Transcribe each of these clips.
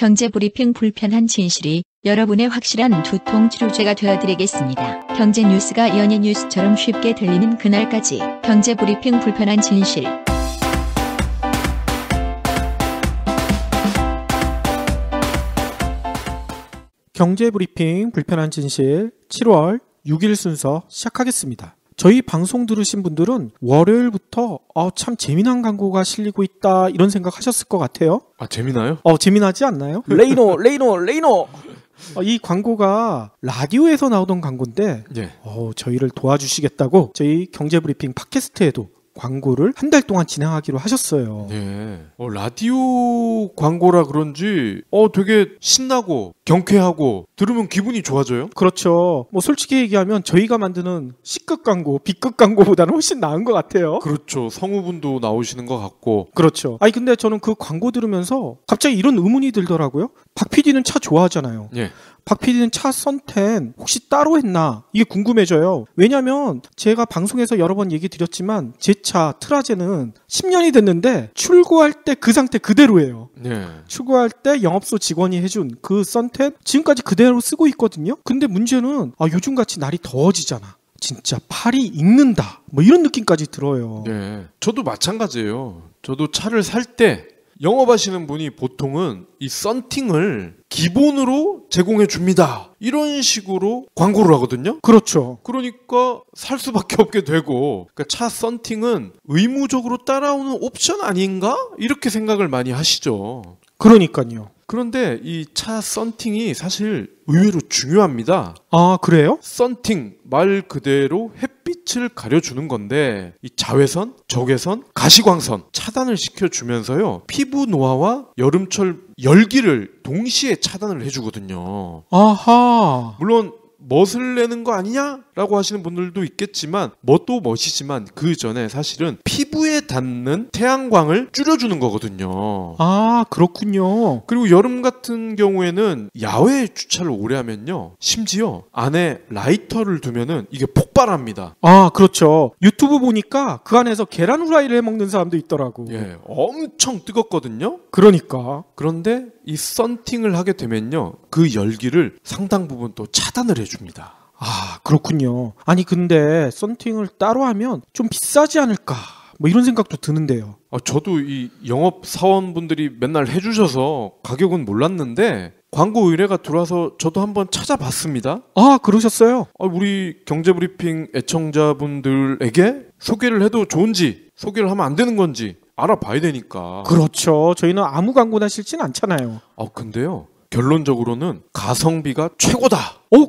경제브리핑 불편한 진실이 여러분의 확실한 두통 치료제가 되어드리겠습니다. 경제 뉴스가 연예 뉴스처럼 쉽게 들리는 그날까지 경제브리핑 불편한 진실. 경제브리핑 불편한 진실 7월 6일 순서 시작하겠습니다. 저희 방송 들으신 분들은 월요일부터 참 재미난 광고가 실리고 있다 이런 생각하셨을 것 같아요. 아, 재미나요? 재미나지 않나요? 레이노. 이 광고가 라디오에서 나오던 광고인데 예. 저희를 도와주시겠다고 저희 경제브리핑 팟캐스트에도 광고를 한 달 동안 진행하기로 하셨어요. 네. 라디오 광고라 그런지 되게 신나고 경쾌하고 들으면 기분이 좋아져요. 그렇죠. 솔직히 얘기하면 저희가 만드는 C급 광고, B급 광고보다는 훨씬 나은 것 같아요. 그렇죠. 성우분도 나오시는 것 같고. 그렇죠. 근데 저는 그 광고 들으면서 갑자기 이런 의문이 들더라고요. 박 PD는 차 좋아하잖아요. 예. 박 PD는 차 썬텐 혹시 따로 했나? 이게 궁금해져요. 왜냐면 제가 방송에서 여러 번 얘기 드렸지만 제 차 트라제는 10년이 됐는데 출고할 때 그 상태 그대로예요. 네. 출고할 때 영업소 직원이 해준 그 썬텐 지금까지 그대로 쓰고 있거든요. 근데 문제는 요즘같이 날이 더워지잖아. 진짜 팔이 익는다. 이런 느낌까지 들어요. 네. 저도 마찬가지예요. 저도 차를 살 때 영업하시는 분이 보통은 이 썬팅을 기본으로 제공해 줍니다. 이런 식으로 광고를 하거든요. 그렇죠. 그러니까 살 수밖에 없게 되고, 그러니까 차 썬팅은 의무적으로 따라오는 옵션 아닌가? 이렇게 생각을 많이 하시죠. 그러니까요. 그런데 이 차 썬팅이 사실 의외로 중요합니다. 아, 그래요? 썬팅 말 그대로 햇빛을 가려주는 건데 이 자외선, 적외선, 가시광선 차단을 시켜주면서요 피부 노화와 여름철 열기를 동시에 차단을 해주거든요. 아하. 물론 멋을 내는 거 아니냐라고 하시는 분들도 있겠지만 멋도 멋이지만 그 전에 사실은 피부에 닿는 태양광을 줄여주는 거거든요. 아, 그렇군요. 그리고 여름 같은 경우에는 야외 주차를 오래 하면요 심지어 안에 라이터를 두면은 이게 폭발합니다. 아, 그렇죠. 유튜브 보니까 그 안에서 계란 후라이를 해먹는 사람도 있더라고. 예, 엄청 뜨겁거든요. 그러니까. 그런데 이 썬팅을 하게 되면요 그 열기를 상당 부분 또 차단을 해줍니다. 아, 그렇군요. 근데 썬팅을 따로 하면 좀 비싸지 않을까 이런 생각도 드는데요. 저도 이 영업 사원분들이 맨날 해주셔서 가격은 몰랐는데 광고 의뢰가 들어와서 저도 한번 찾아봤습니다. 아, 그러셨어요? 우리 경제브리핑 애청자분들에게 소개를 해도 좋은지 소개를 하면 안 되는 건지 알아봐야 되니까. 그렇죠. 저희는 아무 광고나 싫진 않잖아요. 근데요 결론적으로는 가성비가 최고다.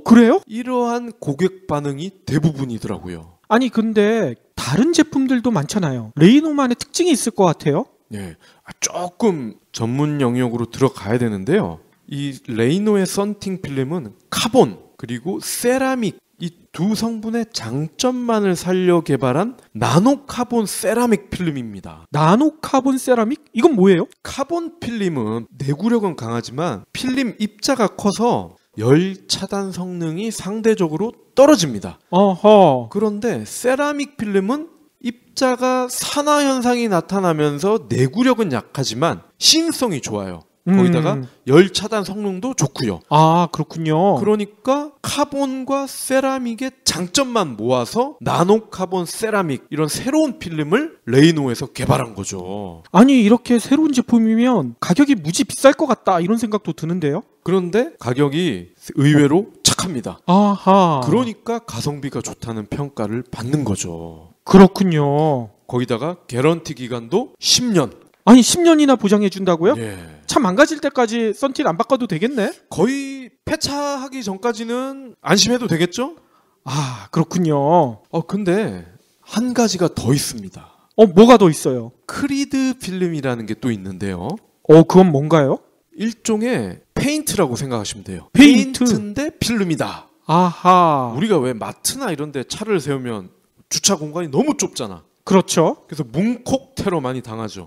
그래요? 이러한 고객 반응이 대부분이더라고요. 근데 다른 제품들도 많잖아요. 레이노만의 특징이 있을 것 같아요. 네, 조금 전문 영역으로 들어가야 되는데요. 이 레이노의 썬팅 필름은 카본 그리고 세라믹 이 두 성분의 장점만을 살려 개발한 나노카본 세라믹 필름입니다. 나노카본 세라믹? 이건 뭐예요? 카본 필름은 내구력은 강하지만 필름 입자가 커서 열 차단 성능이 상대적으로 떨어집니다. 어허. 그런데 세라믹 필름은 입자가 산화 현상이 나타나면서 내구력은 약하지만 시인성이 좋아요. 거기다가 열 차단 성능도 좋고요. 아, 그렇군요. 그러니까 카본과 세라믹의 장점만 모아서 나노카본 세라믹 이런 새로운 필름을 레이노에서 개발한 거죠. 이렇게 새로운 제품이면 가격이 무지 비쌀 것 같다 이런 생각도 드는데요. 그런데 가격이 의외로 착합니다. 아하. 그러니까 가성비가 좋다는 평가를 받는 거죠. 그렇군요. 거기다가 개런티 기간도 10년. 10년이나 보장해 준다고요? 예. 차 망가질 때까지 썬팅 안 바꿔도 되겠네? 거의 폐차하기 전까지는 안심해도 되겠죠? 아, 그렇군요. 근데 한 가지가 더 있습니다. 뭐가 더 있어요? 크리드 필름이라는 게 또 있는데요. 그건 뭔가요? 일종의 페인트라고 생각하시면 돼요. 페인트? 페인트인데 필름이다. 아하. 우리가 왜 마트나 이런 데 차를 세우면 주차 공간이 너무 좁잖아. 그렇죠. 그래서 문콕 테러 많이 당하죠.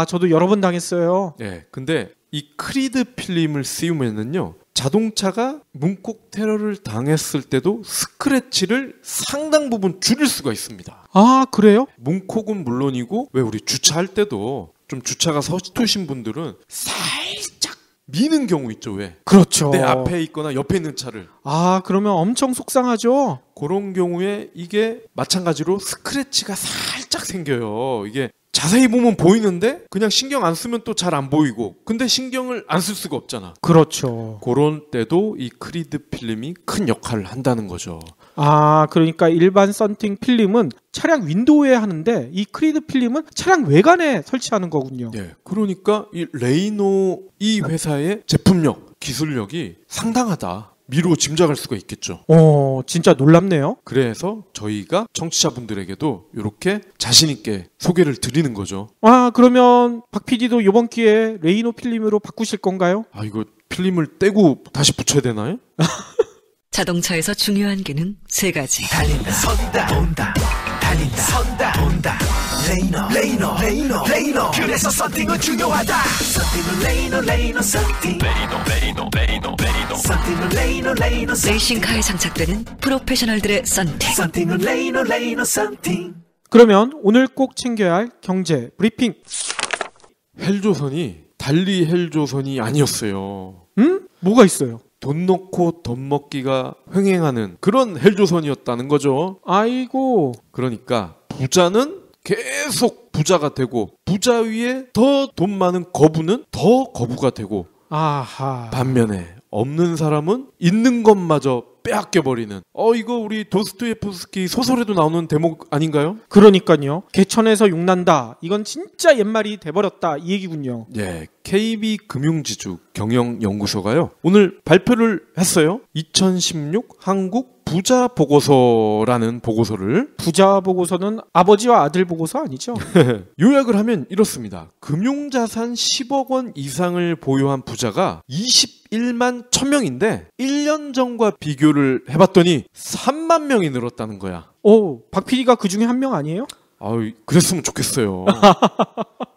저도 여러 번 당했어요. 네, 근데 이 크리드 필름을 씌우면은요 자동차가 문콕 테러를 당했을 때도 스크래치를 상당 부분 줄일 수가 있습니다. 아, 그래요? 문콕은 물론이고 왜 우리 주차할 때도 좀 주차가 서투신 분들은 살짝 미는 경우 있죠. 왜? 그렇죠. 내 앞에 있거나 옆에 있는 차를. 아, 그러면 엄청 속상하죠. 그런 경우에 이게 마찬가지로 스크래치가 살짝 생겨요. 이게 자세히 보면 보이는데 그냥 신경 안 쓰면 또 잘 안 보이고, 근데 신경을 안 쓸 수가 없잖아. 그렇죠. 그런 때도 이 크리드 필름이 큰 역할을 한다는 거죠. 아, 그러니까 일반 썬팅 필름은 차량 윈도우에 하는데 이 크리드 필름은 차량 외관에 설치하는 거군요. 예. 그러니까 이 레이노 이 회사의 제품력, 기술력이 상당하다. 미루어 짐작할 수가 있겠죠. 진짜 놀랍네요. 그래서 저희가 청취자분들에게도 이렇게 자신 있게 소개를 드리는 거죠. 아, 그러면 박 PD도 이번 기회에 레이노 필름으로 바꾸실 건가요? 아, 이거 필름을 떼고 다시 붙여야 되나요? 자동차에서 중요한 기능 3가지. 달린다 선다 본다 달린다 선다 본다 레이노 그래서 썬팅은 중요하다. 썬팅은 레이노 썬팅 썬팅은 레이노 레이싱카에 장착되는 프로페셔널들의 썬팅. 썬팅은 레이노 썬팅. 그러면 오늘 꼭 챙겨야 할 경제 브리핑. 헬조선이 달리 헬조선이 아니었어요. 뭐가 있어요? 돈 넣고 돈 먹기가 횡행하는 그런 헬조선이었다는 거죠. 아이고. 그러니까 부자는 계속 부자가 되고, 부자 위에 더 돈 많은 거부는 더 거부가 되고, 아하. 반면에 없는 사람은 있는 것마저 빼앗겨버리는, 이거 우리 도스토예프스키 소설에도 나오는 대목 아닌가요? 그러니까요. 개천에서 욕난다. 이건 진짜 옛말이 돼버렸다. 이 얘기군요. 예, KB금융지주 경영연구소가요, 오늘 발표를 했어요. 2016 한국 부자 보고서라는 보고서를. 부자 보고서는 아버지와 아들 보고서 아니죠? 요약을 하면 이렇습니다. 금융자산 10억 원 이상을 보유한 부자가 21만 1000명인데 1년 전과 비교를 해봤더니 3만 명이 늘었다는 거야. 박 PD가 그 중에 한 명 아니에요? 그랬으면 좋겠어요.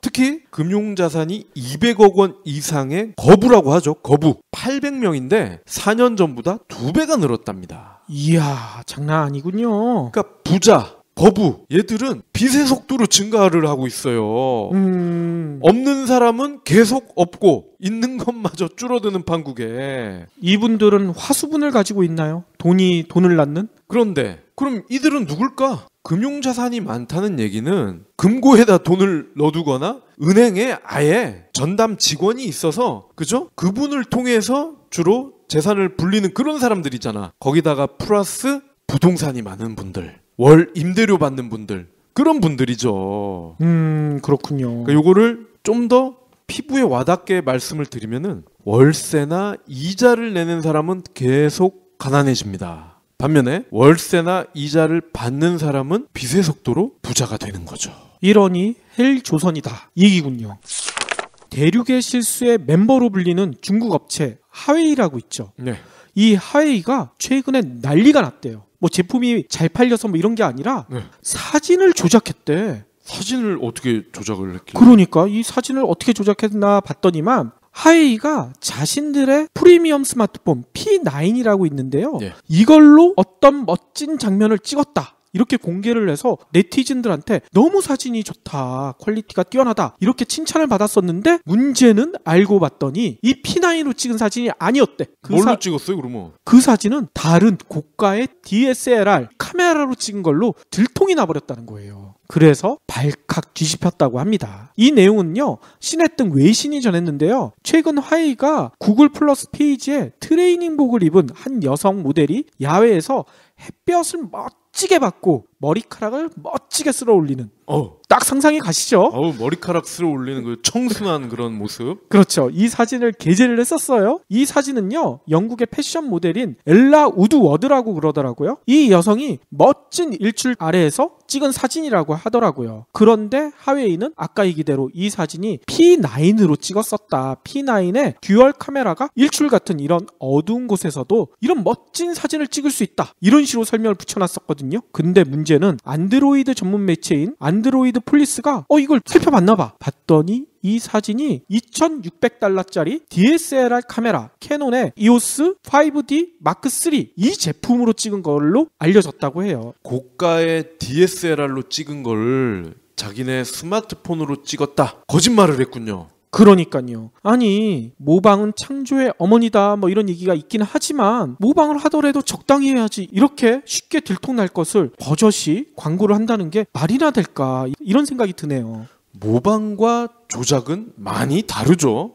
특히 금융자산이 200억 원 이상의 거부라고 하죠. 거부 800명인데 4년 전보다 2배가 늘었답니다. 이야, 장난 아니군요. 그러니까 부자, 거부, 얘들은 빛의 속도로 증가를 하고 있어요. 없는 사람은 계속 없고 있는 것마저 줄어드는 판국에. 이분들은 화수분을 가지고 있나요? 돈이 돈을 낳는? 그런데 그럼 이들은 누굴까? 금융자산이 많다는 얘기는 금고에다 돈을 넣어두거나 은행에 아예 전담 직원이 있어서, 그죠? 그분을 통해서 주로 재산을 불리는 그런 사람들이잖아. 거기다가 플러스 부동산이 많은 분들, 월 임대료 받는 분들, 그런 분들이죠. 그렇군요. 그러니까 요거를 좀 더 피부에 와닿게 말씀을 드리면은, 월세나 이자를 내는 사람은 계속 가난해집니다. 반면에 월세나 이자를 받는 사람은 빛의 속도로 부자가 되는 거죠. 이러니 헬조선이다. 이 얘기군요. 대륙의 실수의 멤버로 불리는 중국 업체 하웨이라고 있죠. 네. 이 하웨이가 최근에 난리가 났대요. 제품이 잘 팔려서 이런 게 아니라 네. 사진을 조작했대. 사진을 어떻게 조작을 했길래? 그러니까 이 사진을 어떻게 조작했나 봤더니만, 하웨이가 자신들의 프리미엄 스마트폰 P9이라고 있는데요. 예. 이걸로 어떤 멋진 장면을 찍었다. 이렇게 공개를 해서 네티즌들한테 너무 사진이 좋다, 퀄리티가 뛰어나다, 이렇게 칭찬을 받았었는데, 문제는 알고 봤더니 이 P9으로 찍은 사진이 아니었대. 뭘로 찍었어요, 그러면? 그 사진은 다른 고가의 DSLR 카메라로 찍은 걸로 들통이 나버렸다는 거예요. 그래서 발칵 뒤집혔다고 합니다. 이 내용은요, 시넷 등 외신이 전했는데요. 최근 화웨이가 구글 플러스 페이지에 트레이닝복을 입은 한 여성 모델이 야외에서 햇볕을 멋지게 받고 머리카락을 멋지게 쓸어 올리는, 딱 상상이 가시죠? 머리카락 쓸어 올리는 그 청순한 그런 모습. 그렇죠. 이 사진을 게재를 했었어요. 이 사진은요, 영국의 패션 모델인 엘라 우드워드라고 그러더라고요. 이 여성이 멋진 일출 아래에서 찍은 사진이라고 하더라고요. 그런데 하웨이는 아까 얘기대로 이 사진이 P9으로 찍었었다. P9의 듀얼 카메라가 일출 같은 이런 어두운 곳에서도 이런 멋진 사진을 찍을 수 있다. 이런 식으로 설명을 붙여놨었거든요. 근데 문제는 안드로이드 전문 매체인 안드로이드 폴리스가 이걸 살펴봤나봐. 봤더니 이 사진이 2,600달러짜리 DSLR 카메라 캐논의 EOS 5D Mark III 이 제품으로 찍은 걸로 알려졌다고 해요. 고가의 DSLR로 찍은 걸 자기네 스마트폰으로 찍었다, 거짓말을 했군요. 그러니까요. 아니, 모방은 창조의 어머니다 뭐 이런 얘기가 있긴 하지만 모방을 하더라도 적당히 해야지 이렇게 쉽게 들통날 것을 버젓이 광고를 한다는 게 말이나 될까 이런 생각이 드네요. 모방과 조작은 많이 다르죠.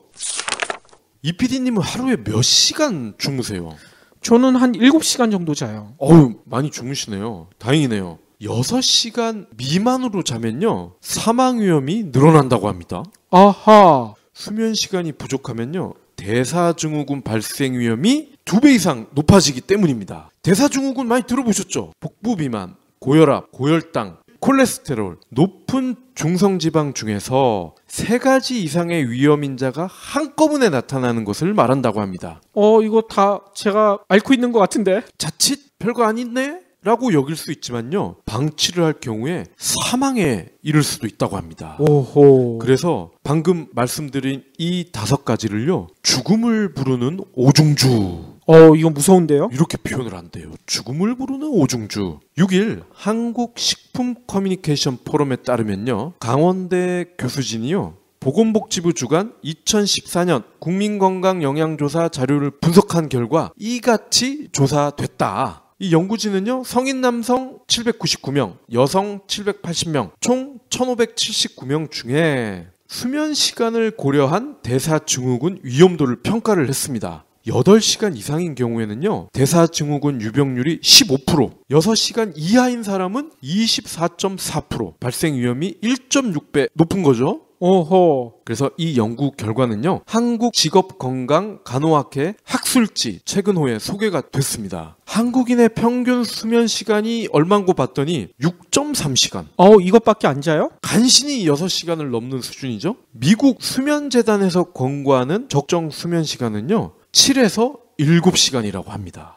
이 PD님은 하루에 몇 시간 주무세요? 저는 한 7시간 정도 자요. 어우, 많이 주무시네요. 다행이네요. 6시간 미만으로 자면요, 사망 위험이 늘어난다고 합니다. 아하. 수면 시간이 부족하면요, 대사증후군 발생 위험이 2배 이상 높아지기 때문입니다. 대사증후군 많이 들어보셨죠? 복부 비만, 고혈압, 고혈당, 콜레스테롤, 높은 중성지방 중에서 3가지 이상의 위험인자가 한꺼번에 나타나는 것을 말한다고 합니다. 이거 다 제가 앓고 있는 것 같은데. 자칫 별거 아니네? 라고 여길 수 있지만요, 방치를 할 경우에 사망에 이를 수도 있다고 합니다. 오호. 그래서 방금 말씀드린 이 5가지를요, 죽음을 부르는 오중주, 이거 무서운데요? 이렇게 표현을 한대요. 죽음을 부르는 오중주. 6일 한국식품 커뮤니케이션 포럼에 따르면요, 강원대 교수진이요, 보건복지부 주관 2014년 국민건강영양조사 자료를 분석한 결과 이같이 조사됐다. 이 연구진은요, 성인 남성 799명, 여성 780명, 총 1579명 중에 수면 시간을 고려한 대사증후군 위험도를 평가를 했습니다. 8시간 이상인 경우에는요, 대사증후군 유병률이 15%, 6시간 이하인 사람은 24.4%, 발생 위험이 1.6배 높은 거죠. 오호. 그래서 이 연구 결과는요, 한국직업건강간호학회 학술지 최근호에 소개가 됐습니다. 한국인의 평균 수면 시간이 얼마인고 봤더니 6.3시간. 이것밖에 안 자요? 간신히 6시간을 넘는 수준이죠. 미국 수면재단에서 권고하는 적정 수면 시간은요, 7에서 7시간이라고 합니다.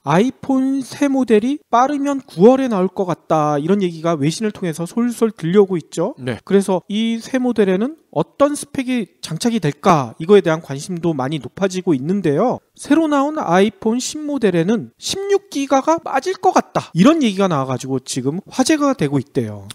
아이폰 새 모델이 빠르면 9월에 나올 것 같다 이런 얘기가 외신을 통해서 솔솔 들려오고 있죠. 네. 그래서 이 새 모델에는 어떤 스펙이 장착이 될까 이거에 대한 관심도 많이 높아지고 있는데요. 새로 나온 아이폰 10 모델에는 16기가가 빠질 것 같다 이런 얘기가 나와가지고 지금 화제가 되고 있대요.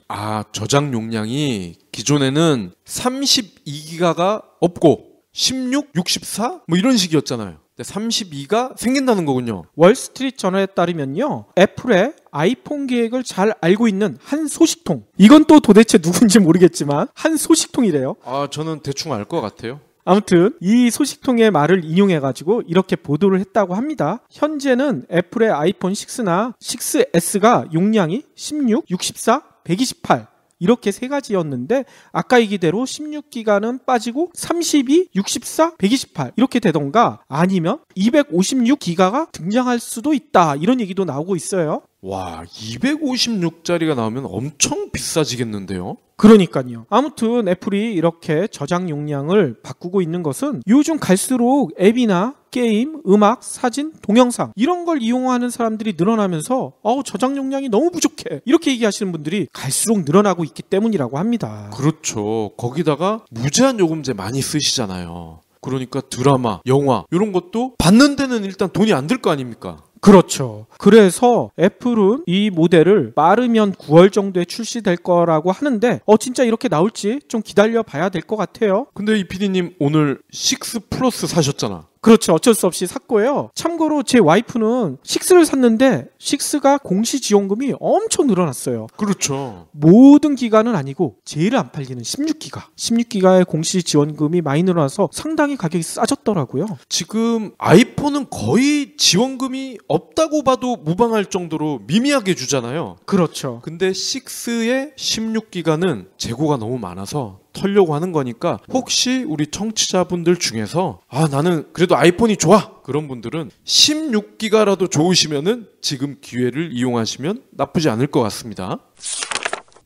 저장 용량이 기존에는 32기가가 없고 16, 64? 뭐 이런 식이었잖아요. 32가 생긴다는 거군요. 월스트리트 저널에 따르면요, 애플의 아이폰 계획을 잘 알고 있는 한 소식통, 이건 또 도대체 누군지 모르겠지만 한 소식통이래요. 저는 대충 알 것 같아요. 아무튼 이 소식통의 말을 인용해가지고 이렇게 보도를 했다고 합니다. 현재는 애플의 아이폰 6나 6S가 용량이 16, 64, 128 이렇게 3가지였는데 아까 얘기대로 16기가는 빠지고 32, 64, 128 이렇게 되던가 아니면 256기가가 등장할 수도 있다 이런 얘기도 나오고 있어요. 와, 256짜리가 나오면 엄청 비싸지겠는데요? 그러니까요. 아무튼 애플이 이렇게 저장 용량을 바꾸고 있는 것은 요즘 갈수록 앱이나 게임, 음악, 사진, 동영상 이런 걸 이용하는 사람들이 늘어나면서 저장 용량이 너무 부족해 이렇게 얘기하시는 분들이 갈수록 늘어나고 있기 때문이라고 합니다. 그렇죠. 거기다가 무제한 요금제 많이 쓰시잖아요. 그러니까 드라마, 영화 이런 것도 받는 데는 일단 돈이 안 들 거 아닙니까? 그렇죠. 그래서 애플은 이 모델을 빠르면 9월 정도에 출시될 거라고 하는데 진짜 이렇게 나올지 좀 기다려 봐야 될 것 같아요. 근데 이 PD님 오늘 6 플러스 사셨잖아. 그렇죠. 어쩔 수 없이 샀고요. 참고로 제 와이프는 6를 샀는데 6가 공시지원금이 엄청 늘어났어요. 그렇죠. 모든 기가는 아니고 제일 안 팔리는 16기가. 16기가의 공시지원금이 많이 늘어나서 상당히 가격이 싸졌더라고요. 지금 아이폰은 거의 지원금이 없다고 봐도 무방할 정도로 미미하게 주잖아요. 그렇죠. 근데 6의 16기가는 재고가 너무 많아서 털려고 하는 거니까 혹시 우리 청취자분들 중에서 나는 그래도 아이폰이 좋아 그런 분들은 16기가라도 좋으시면은 지금 기회를 이용하시면 나쁘지 않을 것 같습니다.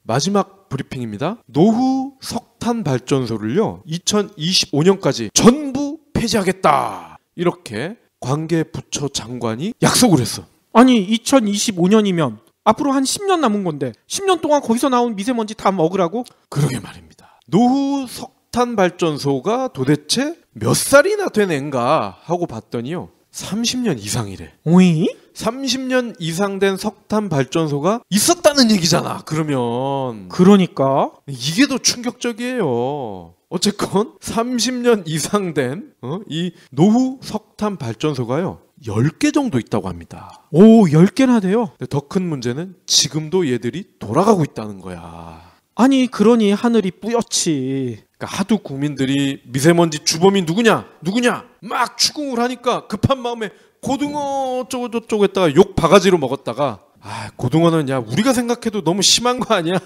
마지막 브리핑입니다. 노후 석탄 발전소를요 2025년까지 전부 폐지하겠다 이렇게 관계부처 장관이 약속을 했어. 아니 2025년이면 앞으로 한 10년 남은 건데 10년 동안 거기서 나온 미세먼지 다 먹으라고? 그러게 말입니다. 노후 석탄 발전소가 도대체 몇 살이나 된 앤가 하고 봤더니요 30년 이상이래. 오이? 30년 이상 된 석탄 발전소가 있었다는 얘기잖아. 그러면 그러니까 이게 더 충격적이에요. 어쨌건 30년 이상 된 이 노후 석탄 발전소가요 10개 정도 있다고 합니다. 오, 10개나 돼요? 더 큰 문제는 지금도 얘들이 돌아가고 있다는 거야. 아니, 그러니 하늘이 뿌옇지. 그러니까 하도 국민들이 미세먼지 주범이 누구냐 막 추궁을 하니까 급한 마음에 고등어 어쩌고 저쩌고 했다가 욕 바가지로 먹었다가 고등어는 야 우리가 생각해도 너무 심한 거 아니야?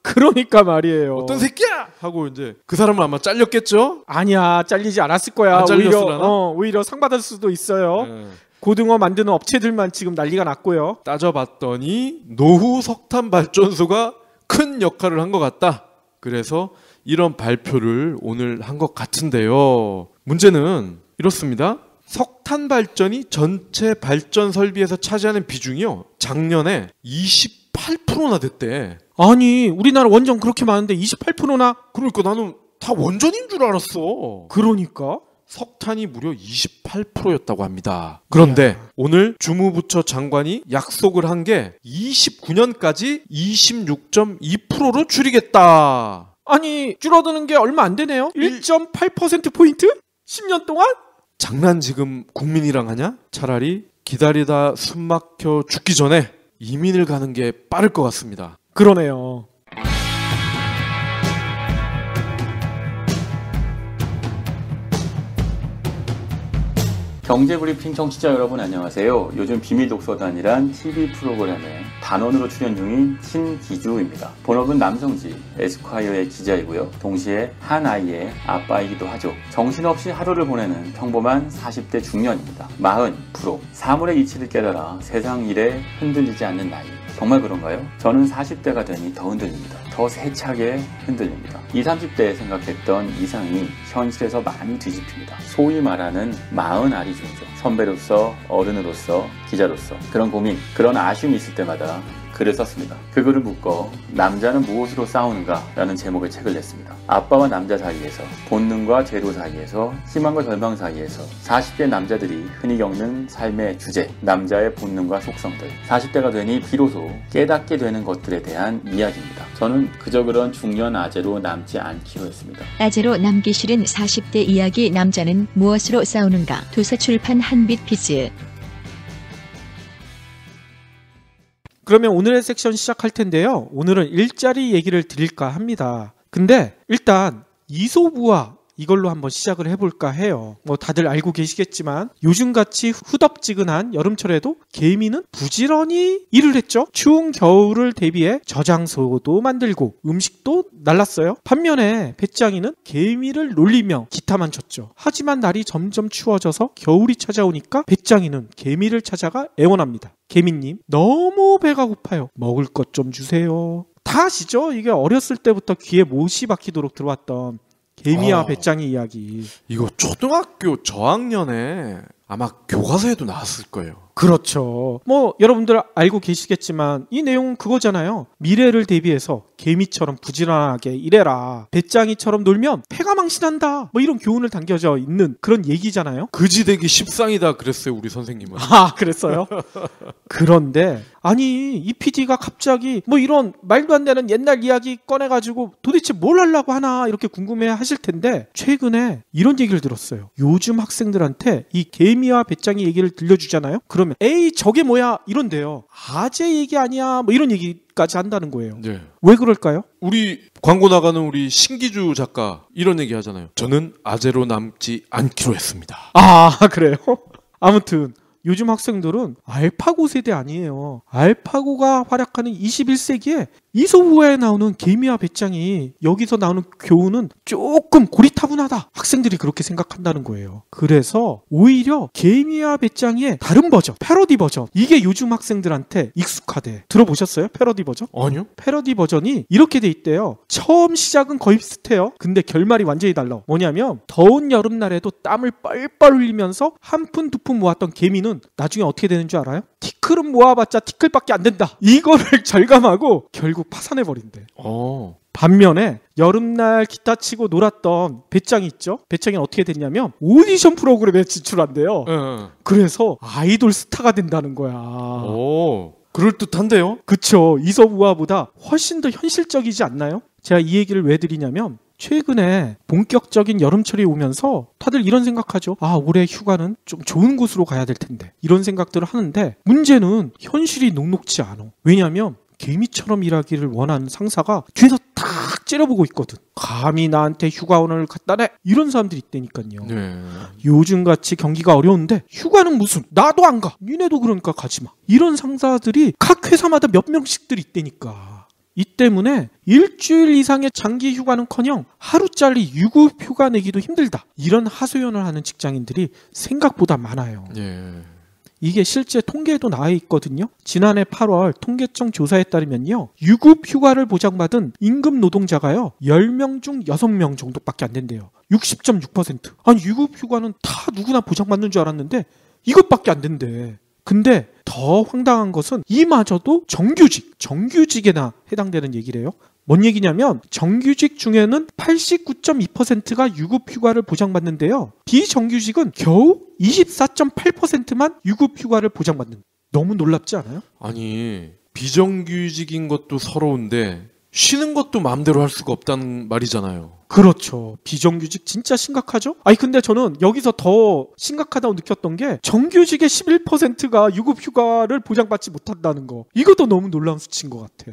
그러니까 말이에요. 어떤 새끼야! 하고 이제 그 사람은 아마 잘렸겠죠? 아니야, 잘리지 않았을 거야. 안 잘렸으려나? 오히려 상 받을 수도 있어요. 네. 고등어 만드는 업체들만 지금 난리가 났고요. 따져봤더니 노후 석탄 발전소가 큰 역할을 한 것 같다. 그래서 이런 발표를 오늘 한 것 같은데요. 문제는 이렇습니다. 석탄 발전이 전체 발전 설비에서 차지하는 비중이요. 작년에 28%나 됐대. 아니, 우리나라 원전 그렇게 많은데 28%나? 그러니까 나는 다 원전인 줄 알았어. 그러니까? 석탄이 무려 28%였다고 합니다. 그런데 오늘 주무부처 장관이 약속을 한 게 29년까지 26.2%로 줄이겠다. 아니, 줄어드는 게 얼마 안 되네요? 1.8%포인트? 10년 동안? 장난 지금 국민이랑 하냐? 차라리 기다리다 숨막혀 죽기 전에 이민을 가는 게 빠를 것 같습니다. 그러네요. 경제브리핑 청취자 여러분 안녕하세요. 요즘 비밀독서단이란 TV 프로그램에 단원으로 출연 중인 신기주입니다. 본업은 남성지 에스콰이어의 기자이고요. 동시에 한 아이의 아빠이기도 하죠. 정신없이 하루를 보내는 평범한 40대 중년입니다. 40% 사물의 이치를 깨달아 세상 일에 흔들리지 않는 나이. 정말 그런가요? 저는 40대가 되니 더 흔들립니다. 더 세차게 흔들립니다. 20, 30대에 생각했던 이상이 현실에서 많이 뒤집힙니다. 소위 말하는 40알이 중이죠. 선배로서, 어른으로서, 기자로서 그런 고민, 그런 아쉬움이 있을 때마다 글을 썼습니다. 그 글을 묶어 남자는 무엇으로 싸우는가 라는 제목의 책을 냈습니다. 아빠와 남자 사이에서, 본능과 제도 사이에서, 희망과 절망 사이에서 40대 남자들이 흔히 겪는 삶의 주제, 남자의 본능과 속성들, 40대가 되니 비로소 깨닫게 되는 것들에 대한 이야기입니다. 저는 그저 그런 중년 아재로 남지 않기로 했습니다. 아재로 남기 싫은 40대 이야기 남자는 무엇으로 싸우는가. 도서출판 한빛비즈. 그러면 오늘의 섹션 시작할 텐데요. 오늘은 일자리 얘기를 드릴까 합니다. 근데 일단 이소부화 이걸로 한번 시작을 해볼까 해요. 뭐 다들 알고 계시겠지만 요즘같이 후덥지근한 여름철에도 개미는 부지런히 일을 했죠. 추운 겨울을 대비해 저장소도 만들고 음식도 날랐어요. 반면에 배짱이는 개미를 놀리며 기타만 쳤죠. 하지만 날이 점점 추워져서 겨울이 찾아오니까 배짱이는 개미를 찾아가 애원합니다. 개미님, 너무 배가 고파요. 먹을 것 좀 주세요. 다 아시죠? 이게 어렸을 때부터 귀에 못이 박히도록 들어왔던 개미와 배짱이 이야기. 이거 초등학교 저학년에 아마 교과서에도 나왔을 거예요. 그렇죠. 뭐 여러분들 알고 계시겠지만 이 내용은 그거잖아요. 미래를 대비해서 개미처럼 부지런하게 일해라. 배짱이처럼 놀면 패가 망신한다. 뭐 이런 교훈을 담겨져 있는 그런 얘기잖아요. 그지되기 십상이다 그랬어요 우리 선생님은. 아, 그랬어요? 그런데 아니 이 PD가 갑자기 뭐 이런 말도 안 되는 옛날 이야기 꺼내가지고 도대체 뭘 하려고 하나 이렇게 궁금해 하실 텐데 최근에 이런 얘기를 들었어요. 요즘 학생들한테 이 개미와 배짱이 얘기를 들려주잖아요. 그러면 에이 저게 뭐야 이런데요. 아재 얘기 아니야 뭐 이런 얘기까지 한다는 거예요. 네. 왜 그럴까요? 우리 광고 나가는 우리 신기주 작가 이런 얘기 하잖아요. 저는 아재로 남지 않기로 했습니다. 아, 그래요? 아무튼 요즘 학생들은 알파고 세대 아니에요. 알파고가 활약하는 21세기에 이소부화에 나오는 개미와 배짱이 여기서 나오는 교훈은 조금 고리타분하다. 학생들이 그렇게 생각한다는 거예요. 그래서 오히려 개미와 배짱이의 다른 버전, 패러디 버전, 이게 요즘 학생들한테 익숙하대. 들어보셨어요? 패러디 버전? 아니요. 패러디 버전이 이렇게 돼 있대요. 처음 시작은 거의 비슷해요. 근데 결말이 완전히 달라. 뭐냐면 더운 여름날에도 땀을 뻘뻘 흘리면서 한 푼 두 푼 모았던 개미는 나중에 어떻게 되는 줄 알아요? 티끌은 모아봤자 티끌밖에 안 된다. 이거를 절감하고 결국 파산해버린대. 반면에 여름날 기타 치고 놀았던 배짱이 있죠? 배짱이는 어떻게 됐냐면 오디션 프로그램에 진출한대요. 그래서 아이돌 스타가 된다는 거야. 그럴듯한데요? 그쵸. 이소부화보다 훨씬 더 현실적이지 않나요? 제가 이 얘기를 왜 드리냐면 최근에 본격적인 여름철이 오면서 다들 이런 생각하죠. 아, 올해 휴가는 좀 좋은 곳으로 가야 될 텐데. 이런 생각들을 하는데 문제는 현실이 녹록지 않아. 왜냐하면 개미처럼 일하기를 원하는 상사가 뒤에서 탁 째려보고 있거든. 감히 나한테 휴가원을 갖다 내. 이런 사람들이 있다니까요. 네. 요즘같이 경기가 어려운데 휴가는 무슨, 나도 안 가. 니네도 그러니까 가지 마. 이런 상사들이 각 회사마다 몇 명씩들 있다니까. 이 때문에 일주일 이상의 장기 휴가는커녕 하루짜리 유급 휴가 내기도 힘들다. 이런 하소연을 하는 직장인들이 생각보다 많아요. 예. 이게 실제 통계에도 나와 있거든요. 지난해 8월 통계청 조사에 따르면요. 유급 휴가를 보장받은 임금 노동자가요. 10명 중 6명 정도밖에 안 된대요. 60.6%. 아니, 유급 휴가는 다 누구나 보장받는 줄 알았는데 이것밖에 안 된대. 근데 더 황당한 것은 이마저도 정규직에나 해당되는 얘기래요. 뭔 얘기냐면 정규직 중에는 89.2%가 유급휴가를 보장받는데요. 비정규직은 겨우 24.8%만 유급휴가를 보장받는. 너무 놀랍지 않아요? 아니, 비정규직인 것도 서러운데 쉬는 것도 마음대로 할 수가 없다는 말이잖아요. 그렇죠. 비정규직 진짜 심각하죠? 아니, 근데 저는 여기서 더 심각하다고 느꼈던 게 정규직의 11%가 유급휴가를 보장받지 못한다는 거. 이것도 너무 놀라운 수치인 것 같아.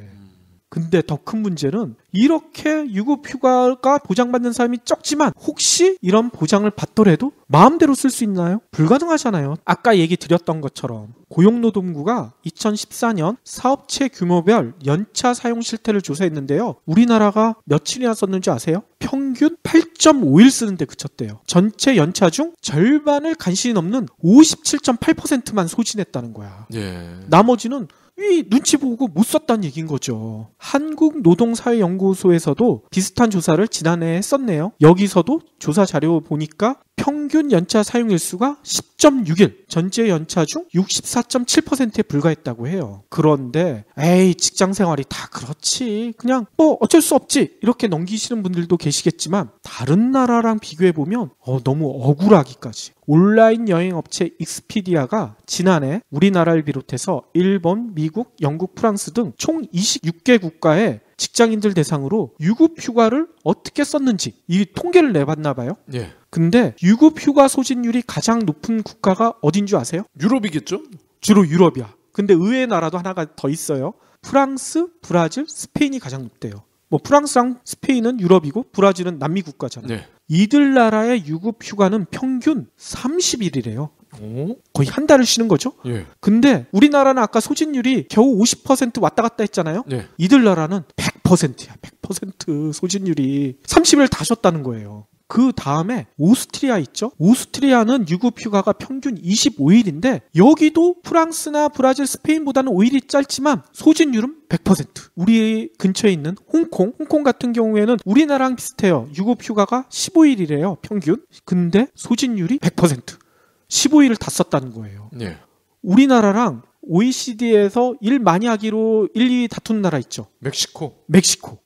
근데 더 큰 문제는 이렇게 유급휴가가 보장받는 사람이 적지만 혹시 이런 보장을 받더라도 마음대로 쓸 수 있나요? 불가능하잖아요. 아까 얘기 드렸던 것처럼 고용노동부가 2014년 사업체 규모별 연차 사용 실태를 조사했는데요. 우리나라가 며칠이나 썼는지 아세요? 평균 8.5일 쓰는데 그쳤대요. 전체 연차 중 절반을 간신히 넘는 57.8%만 소진했다는 거야. 예. 나머지는 이 눈치 보고 못 썼다는 얘기인 거죠. 한국노동사회연구소에서도 비슷한 조사를 지난해에 했었네요. 여기서도 조사 자료 보니까 평균 연차 사용 일수가 10.6일, 전체 연차 중 64.7%에 불과했다고 해요. 그런데 에이, 직장 생활이 다 그렇지, 그냥 뭐 어쩔 수 없지, 이렇게 넘기시는 분들도 계시겠지만 다른 나라랑 비교해보면 너무 억울하기까지. 온라인 여행업체 익스피디아가 지난해 우리나라를 비롯해서 일본, 미국, 영국, 프랑스 등 총 26개 국가의 직장인들 대상으로 유급휴가를 어떻게 썼는지 이 통계를 내봤나 봐요. 예. 근데 유급휴가 소진율이 가장 높은 국가가 어딘 줄 아세요? 유럽이겠죠? 주로 유럽이야. 근데 의외의 나라도 하나가 더 있어요. 프랑스, 브라질, 스페인이 가장 높대요. 뭐 프랑스랑 스페인은 유럽이고 브라질은 남미 국가잖아요. 네. 이들 나라의 유급휴가는 평균 30일이래요. 오? 거의 한 달을 쉬는 거죠. 예. 근데 우리나라는 아까 소진율이 겨우 50% 왔다 갔다 했잖아요. 예. 이들 나라는 100%야. 100% 소진율이 30일 다 쉬었다는 거예요. 그 다음에 오스트리아 있죠? 오스트리아는 유급휴가가 평균 25일인데 여기도 프랑스나 브라질, 스페인보다는 5일이 짧지만 소진율은 100%. 우리 근처에 있는 홍콩 같은 경우에는 우리나라랑 비슷해요. 유급휴가가 15일이래요, 평균. 근데 소진율이 100%. 15일을 다 썼다는 거예요. 예. 우리나라랑 OECD에서 일 많이 하기로 1, 2위 다투는 나라 있죠. 멕시코.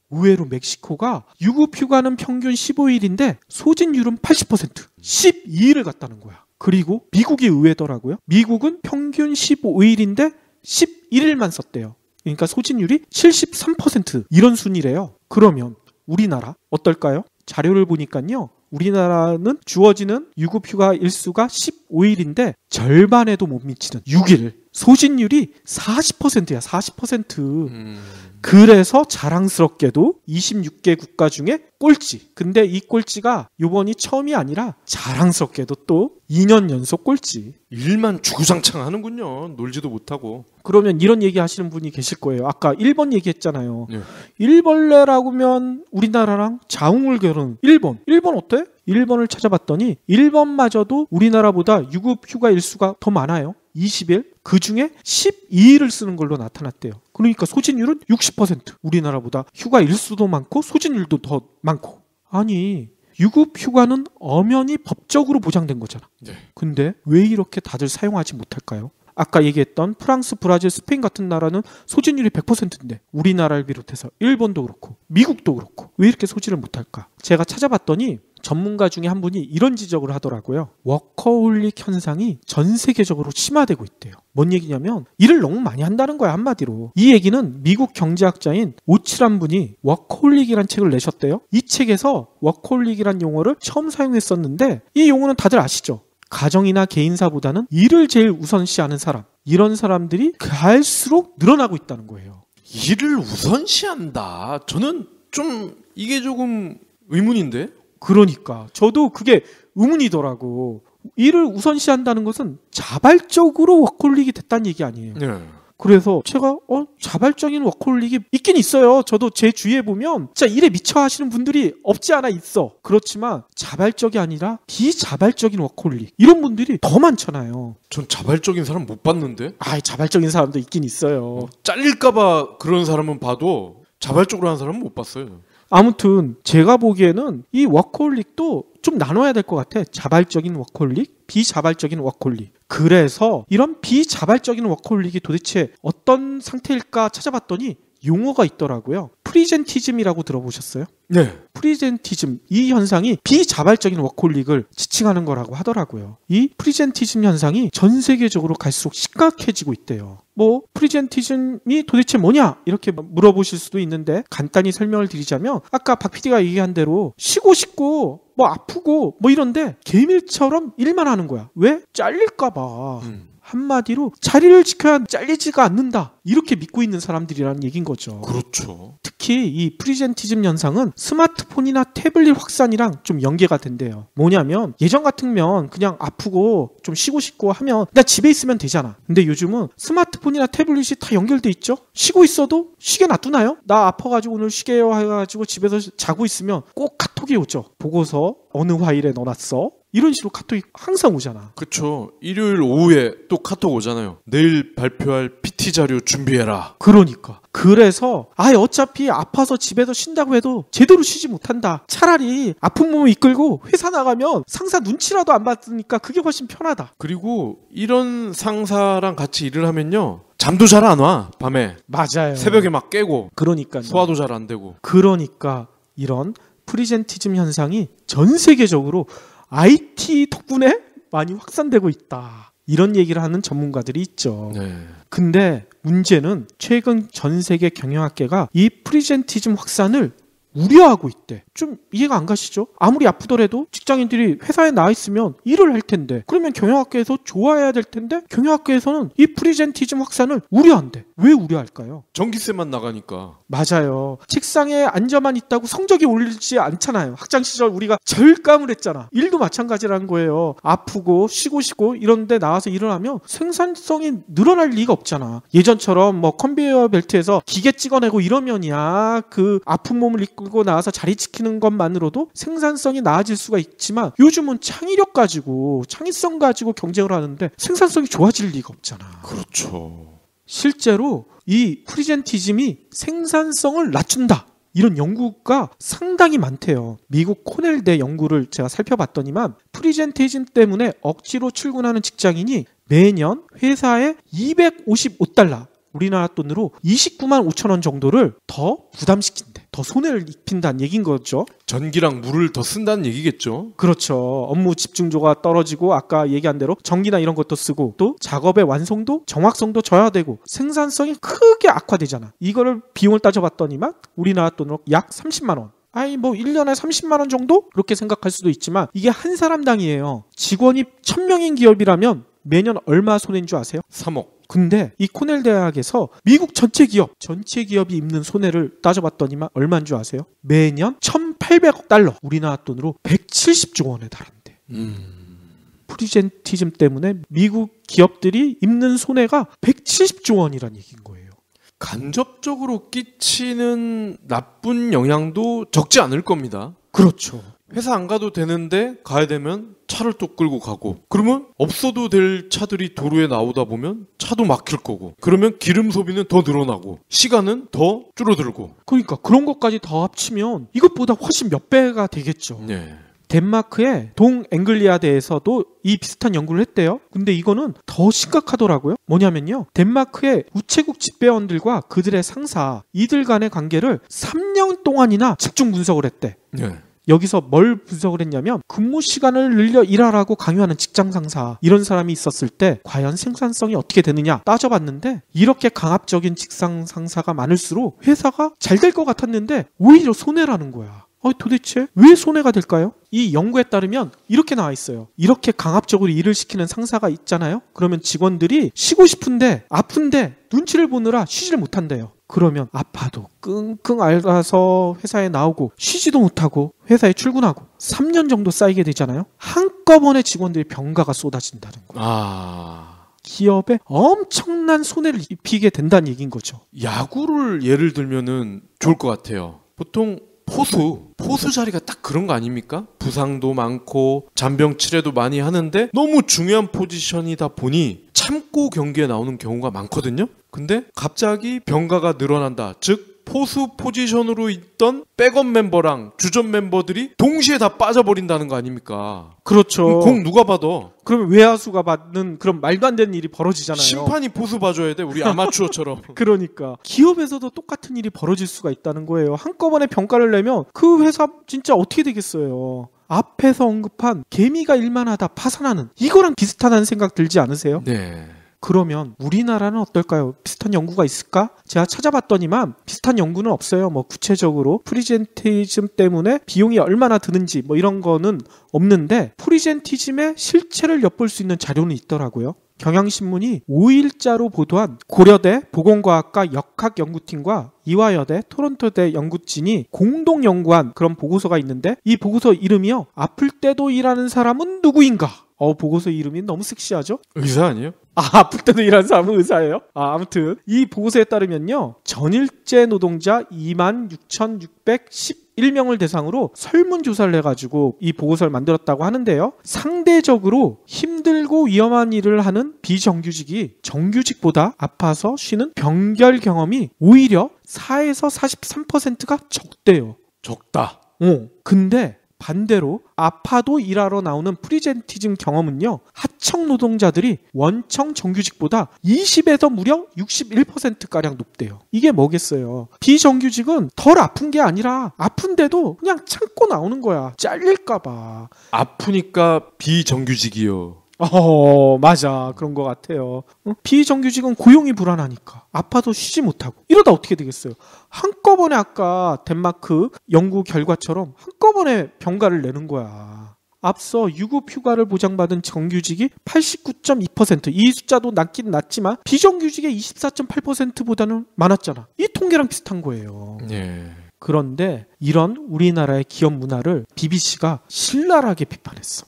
의외로 멕시코가 유급휴가는 평균 15일인데 소진율은 80%. 12일을 갔다는 거야. 그리고 미국이 의외더라고요. 미국은 평균 15일인데 11일만 썼대요. 그러니까 소진율이 73% 이런 순이래요. 그러면 우리나라 어떨까요? 자료를 보니까요. 우리나라는 주어지는 유급휴가 일수가 15일인데 절반에도 못 미치는 6일. 소진율이 40%야. 40%. 그래서 자랑스럽게도 26개 국가 중에 꼴찌. 근데 이 꼴찌가 이번이 처음이 아니라 자랑스럽게도 또 2년 연속 꼴찌. 일만 주구장창 하는군요. 놀지도 못하고. 그러면 이런 얘기 하시는 분이 계실 거예요. 아까 1번 얘기했잖아요. 예. 일벌레라고 하면 우리나라랑 자웅을결은 일본 어때? 1번을 찾아봤더니 1번마저도 우리나라보다 유급휴가 일수가 더 많아요. 20일. 그중에 12일을 쓰는 걸로 나타났대요. 그러니까 소진율은 60%. 우리나라보다 휴가 일수도 많고 소진율도 더 많고. 아니, 유급휴가는 엄연히 법적으로 보장된 거잖아. 네. 근데 왜 이렇게 다들 사용하지 못할까요? 아까 얘기했던 프랑스, 브라질, 스페인 같은 나라는 소진율이 100%인데 우리나라를 비롯해서 일본도 그렇고 미국도 그렇고 왜 이렇게 소진을 못할까? 제가 찾아봤더니 전문가 중에 한 분이 이런 지적을 하더라고요. 워커홀릭 현상이 전 세계적으로 심화되고 있대요. 뭔 얘기냐면 일을 너무 많이 한다는 거야, 한마디로. 이 얘기는 미국 경제학자인 오치란 분이 워커홀릭이라는 책을 내셨대요. 이 책에서 워커홀릭이라는 용어를 처음 사용했었는데 이 용어는 다들 아시죠? 가정이나 개인사보다는 일을 제일 우선시하는 사람, 이런 사람들이 갈수록 늘어나고 있다는 거예요. 일을 우선시한다. 저는 좀 이게 조금 의문인데? 그러니까 저도 그게 의문이더라고. 일을 우선시한다는 것은 자발적으로 워커홀릭이 됐다는 얘기 아니에요. 네. 그래서 제가 자발적인 워커홀릭이 있긴 있어요. 저도 제 주위에 보면 진짜 일에 미쳐 하시는 분들이 없지 않아 있어. 그렇지만 자발적이 아니라 비자발적인 워커홀릭, 이런 분들이 더 많잖아요. 전 자발적인 사람 못 봤는데? 자발적인 사람도 있긴 있어요. 잘릴까봐 그런 사람은 봐도 자발적으로 하는 사람은 못 봤어요. 아무튼 제가 보기에는 이 워커홀릭도 좀 나눠야 될 것 같아. 자발적인 워커홀릭, 비자발적인 워커홀릭. 그래서 이런 비자발적인 워커홀릭이 도대체 어떤 상태일까 찾아봤더니 용어가 있더라고요. 프리젠티즘이라고 들어보셨어요? 네. 프리젠티즘, 이 현상이 비자발적인 워커홀릭을 지칭하는 거라고 하더라고요. 이 프리젠티즘 현상이 전 세계적으로 갈수록 심각해지고 있대요. 프리젠티즘이 도대체 뭐냐? 이렇게 물어보실 수도 있는데 간단히 설명을 드리자면 아까 박 PD가 얘기한 대로 쉬고 싶고 아프고 이런데 개밀처럼 일만 하는 거야. 왜? 잘릴까 봐. 한마디로 자리를 지켜야 잘리지가 않는다, 이렇게 믿고 있는 사람들이라는 얘기인 거죠. 그렇죠. 특히 이 프리젠티즘 현상은 스마트폰이나 태블릿 확산이랑 좀 연계가 된대요. 뭐냐면 예전 같으면 그냥 아프고 좀 쉬고 싶고 하면 나 집에 있으면 되잖아. 근데 요즘은 스마트폰이나 태블릿이 다 연결돼 있죠. 쉬고 있어도 쉬게 놔두나요? 나 아파가지고 오늘 쉬게요 해가지고 집에서 자고 있으면 꼭 카톡이 오죠. 보고서 어느 파일에 넣어놨어? 이런 식으로 카톡이 항상 오잖아. 그렇죠. 일요일 오후에 또 카톡 오잖아요. 내일 발표할 PT 자료 준비해라. 그러니까. 그래서 어차피 아파서 집에서 쉰다고 해도 제대로 쉬지 못한다. 차라리 아픈 몸을 이끌고 회사 나가면 상사 눈치라도 안 받으니까 그게 훨씬 편하다. 그리고 이런 상사랑 같이 일을 하면요, 잠도 잘 안 와. 밤에. 맞아요. 새벽에 막 깨고. 그러니까요. 소화도 잘 안 되고. 그러니까 이런 프리젠티즘 현상이 전 세계적으로 IT 덕분에 많이 확산되고 있다, 이런 얘기를 하는 전문가들이 있죠. 네. 근데 문제는 최근 전 세계 경영학계가 이 프리젠티즘 확산을 우려하고 있대. 좀 이해가 안 가시죠? 아무리 아프더라도 직장인들이 회사에 나와 있으면 일을 할 텐데, 그러면 경영학계에서 좋아해야 될 텐데 경영학계에서는 이 프리젠티즘 확산을 우려한대. 왜 우려할까요? 전기세만 나가니까. 맞아요. 책상에 앉아만 있다고 성적이 오르지 않잖아요. 학창 시절 우리가 절감을 했잖아. 일도 마찬가지라는 거예요. 아프고 쉬고 싶고 이런데 나와서 일을 하면 생산성이 늘어날 리가 없잖아. 예전처럼 컨베이어 벨트에서 기계 찍어내고 이러면이야 그 아픈 몸을 이끌고 나와서 자리 지키는 것만으로도 생산성이 나아질 수가 있지만, 요즘은 창의력 가지고 창의성 가지고 경쟁을 하는데 생산성이 좋아질 리가 없잖아. 그렇죠. 실제로 이 프리젠티즘이 생산성을 낮춘다, 이런 연구가 상당히 많대요. 미국 코넬대 연구를 제가 살펴봤더니만 프리젠티즘 때문에 억지로 출근하는 직장인이 매년 회사에 $255, 우리나라 돈으로 29만 5천 원 정도를 더 부담시킨대. 더 손해를 입힌다는 얘기인 거죠. 전기랑 물을 더 쓴다는 얘기겠죠. 그렇죠. 업무 집중도가 떨어지고 아까 얘기한 대로 전기나 이런 것도 쓰고 또 작업의 완성도, 정확성도 저하되고 생산성이 크게 악화되잖아. 이거를 비용을 따져봤더니만 우리나라 돈으로 약 30만 원. 1년에 30만 원 정도? 그렇게 생각할 수도 있지만 이게 한 사람당이에요. 직원이 1000명인 기업이라면 매년 얼마 손해인 줄 아세요? 3억. 근데 이 코넬 대학에서 미국 전체 기업이 입는 손해를 따져봤더니만 얼마인 줄 아세요? 매년 $1,800억, 우리나라 돈으로 170조 원에 달한대. 프리젠티즘 때문에 미국 기업들이 입는 손해가 170조 원이란 얘기인 거예요. 간접적으로 끼치는 나쁜 영향도 적지 않을 겁니다. 그렇죠. 회사 안 가도 되는데 가야 되면 차를 또 끌고 가고, 그러면 없어도 될 차들이 도로에 나오다 보면 차도 막힐 거고, 그러면 기름 소비는 더 늘어나고 시간은 더 줄어들고. 그러니까 그런 것까지 더 합치면 이것보다 훨씬 몇 배가 되겠죠. 네. 덴마크의 동앵글리아대에서도 이 비슷한 연구를 했대요. 근데 이거는 더 심각하더라고요. 뭐냐면요. 덴마크의 우체국 집배원들과 그들의 상사, 이들 간의 관계를 3년 동안이나 집중 분석을 했대. 네. 여기서 뭘 분석을 했냐면 근무 시간을 늘려 일하라고 강요하는 직장 상사, 이런 사람이 있었을 때 과연 생산성이 어떻게 되느냐 따져봤는데, 이렇게 강압적인 직장 상사가 많을수록 회사가 잘 될 것 같았는데 오히려 손해라는 거야. 도대체 왜 손해가 될까요? 이 연구에 따르면 이렇게 나와 있어요. 이렇게 강압적으로 일을 시키는 상사가 있잖아요. 그러면 직원들이 쉬고 싶은데 아픈데 눈치를 보느라 쉬지를 못한대요. 그러면 아파도 끙끙 앓아서 회사에 나오고 쉬지도 못하고 회사에 출근하고 3년 정도 쌓이게 되잖아요. 한꺼번에 직원들이 병가가 쏟아진다는 거예요. 기업에 엄청난 손해를 입히게 된다는 얘기인 거죠. 야구를 예를 들면은 좋을 것 같아요. 보통 포수 자리가 딱 그런 거 아닙니까? 부상도 많고 잔병 치레도 많이 하는데 너무 중요한 포지션이다 보니 참고 경기에 나오는 경우가 많거든요. 근데 갑자기 병가가 늘어난다. 즉 포수 포지션으로 있던 백업 멤버랑 주전 멤버들이 동시에 다 빠져버린다는 거 아닙니까? 그렇죠. 공 누가 받아? 그러면 외야수가 받는 그런 말도 안 되는 일이 벌어지잖아요. 심판이 포수 봐줘야 돼. 우리 아마추어처럼. 그러니까 기업에서도 똑같은 일이 벌어질 수가 있다는 거예요. 한꺼번에 병가를 내면 그 회사 진짜 어떻게 되겠어요. 앞에서 언급한 개미가 일만 하다 파산하는, 이거랑 비슷하다는 생각 들지 않으세요? 네. 그러면 우리나라는 어떨까요? 비슷한 연구가 있을까? 제가 찾아봤더니만 비슷한 연구는 없어요. 뭐 구체적으로 프리젠티즘 때문에 비용이 얼마나 드는지 뭐 이런 거는 없는데 프리젠티즘의 실체를 엿볼 수 있는 자료는 있더라고요. 경향신문이 5일자로 보도한 고려대 보건과학과 역학연구팀과 이화여대 토론토대 연구진이 공동 연구한 그런 보고서가 있는데, 이 보고서 이름이요, 아플 때도 일하는 사람은 누구인가? 보고서 이름이 너무 섹시하죠? 의사 아니에요? 아플 때도 일하는 사람은 의사예요? 아무튼 이 보고서에 따르면요, 전일제 노동자 26,611명을 대상으로 설문조사를 해가지고 이 보고서를 만들었다고 하는데요, 상대적으로 힘들고 위험한 일을 하는 비정규직이 정규직보다 아파서 쉬는 병결 경험이 오히려 4에서 43%가 적대요. 적다. 근데 반대로 아파도 일하러 나오는 프리젠티즘 경험은요, 하청 노동자들이 원청 정규직보다 20에서 무려 61%가량 높대요. 이게 뭐겠어요? 비정규직은 덜 아픈 게 아니라 아픈데도 그냥 참고 나오는 거야. 잘릴까봐. 아프니까 비정규직이요. 맞아. 그런 것 같아요. 비정규직은 고용이 불안하니까 아파도 쉬지 못하고, 이러다 어떻게 되겠어요? 한꺼번에 아까 덴마크 연구 결과처럼 한꺼번에 병가를 내는 거야. 앞서 유급휴가를 보장받은 정규직이 89.2%, 이 숫자도 낮긴 낮지만 비정규직의 24.8%보다는 많았잖아. 이 통계랑 비슷한 거예요. 네. 그런데 이런 우리나라의 기업 문화를 BBC가 신랄하게 비판했어.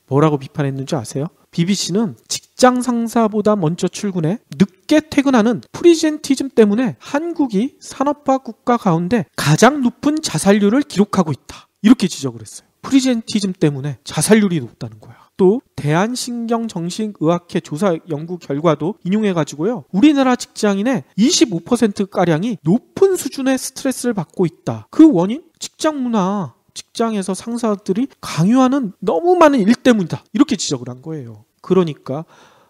뭐라고 비판했는지 아세요? BBC는 직장 상사보다 먼저 출근해 늦게 퇴근하는 프리젠티즘 때문에 한국이 산업화 국가 가운데 가장 높은 자살률을 기록하고 있다, 이렇게 지적을 했어요. 프리젠티즘 때문에 자살률이 높다는 거야. 또 대한신경정신의학회 조사 연구 결과도 인용해가지고요, 우리나라 직장인의 25%가량이 높은 수준의 스트레스를 받고 있다. 그 원인? 직장 문화, 직장에서 상사들이 강요하는 너무 많은 일 때문이다, 이렇게 지적을 한 거예요. 그러니까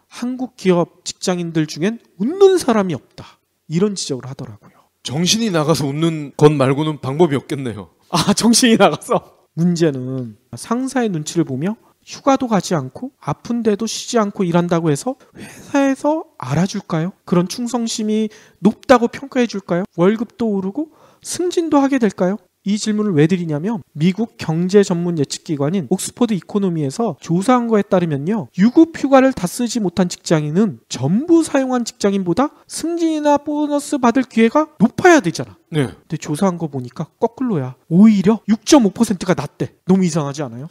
한국 기업 직장인들 중엔 웃는 사람이 없다, 이런 지적을 하더라고요. 정신이 나가서 웃는 것 말고는 방법이 없겠네요. 정신이 나가서. 문제는 상사의 눈치를 보며 휴가도 가지 않고 아픈데도 쉬지 않고 일한다고 해서 회사에서 알아줄까요? 그런 충성심이 높다고 평가해 줄까요? 월급도 오르고 승진도 하게 될까요? 이 질문을 왜 드리냐면, 미국 경제 전문 예측기관인 옥스퍼드 이코노미에서 조사한 거에 따르면요, 유급휴가를 다 쓰지 못한 직장인은 전부 사용한 직장인보다 승진이나 보너스 받을 기회가 높아야 되잖아. 네. 근데 조사한 거 보니까 거꾸로야. 오히려 6.5%가 낮대. 너무 이상하지 않아요?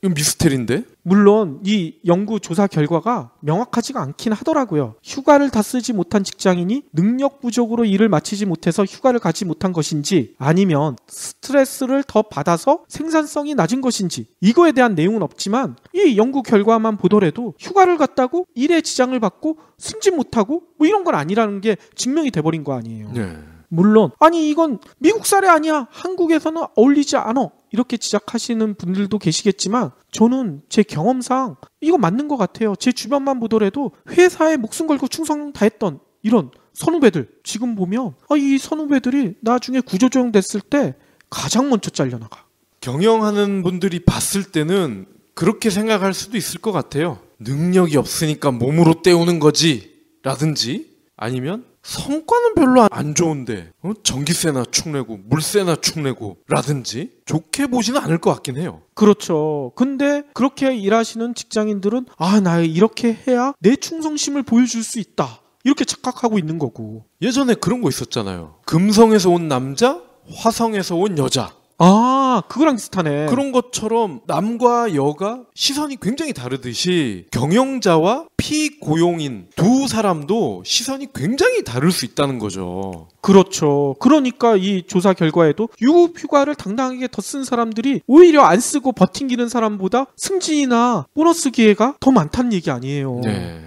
이건 미스테리인데? 물론 이 연구 조사 결과가 명확하지가 않긴 하더라고요. 휴가를 다 쓰지 못한 직장인이 능력 부족으로 일을 마치지 못해서 휴가를 가지 못한 것인지, 아니면 스트레스를 더 받아서 생산성이 낮은 것인지, 이거에 대한 내용은 없지만 이 연구 결과만 보더라도 휴가를 갔다고 일에 지장을 받고 승진 못하고 뭐 이런 건 아니라는 게 증명이 돼버린 거 아니에요. 네. 물론 아니 이건 미국 사례 아니야. 한국에서는 어울리지 않아. 이렇게 지적하시는 분들도 계시겠지만 저는 제 경험상 이거 맞는 것 같아요. 제 주변만 보더라도 회사에 목숨 걸고 충성 다했던 이런 선후배들 지금 보면 이 선후배들이 나중에 구조조정 됐을 때 가장 먼저 잘려나가. 경영하는 분들이 봤을 때는 그렇게 생각할 수도 있을 것 같아요. 능력이 없으니까 몸으로 때우는 거지 라든지 아니면 성과는 별로 안 좋은데 전기세나 축내고 물세나 축내고 라든지 좋게 보지는 않을 것 같긴 해요. 그렇죠. 근데 그렇게 일하시는 직장인들은 나 이렇게 해야 내 충성심을 보여줄 수 있다. 이렇게 착각하고 있는 거고. 예전에 그런 거 있었잖아요. 금성에서 온 남자, 화성에서 온 여자. 그거랑 비슷하네. 그런 것처럼 남과 여가 시선이 굉장히 다르듯이 경영자와 피고용인 두 사람도 시선이 굉장히 다를 수 있다는 거죠. 그렇죠. 그러니까 이 조사 결과에도 유급 휴가를 당당하게 더 쓴 사람들이 오히려 안 쓰고 버팅기는 사람보다 승진이나 보너스 기회가 더 많다는 얘기 아니에요. 네.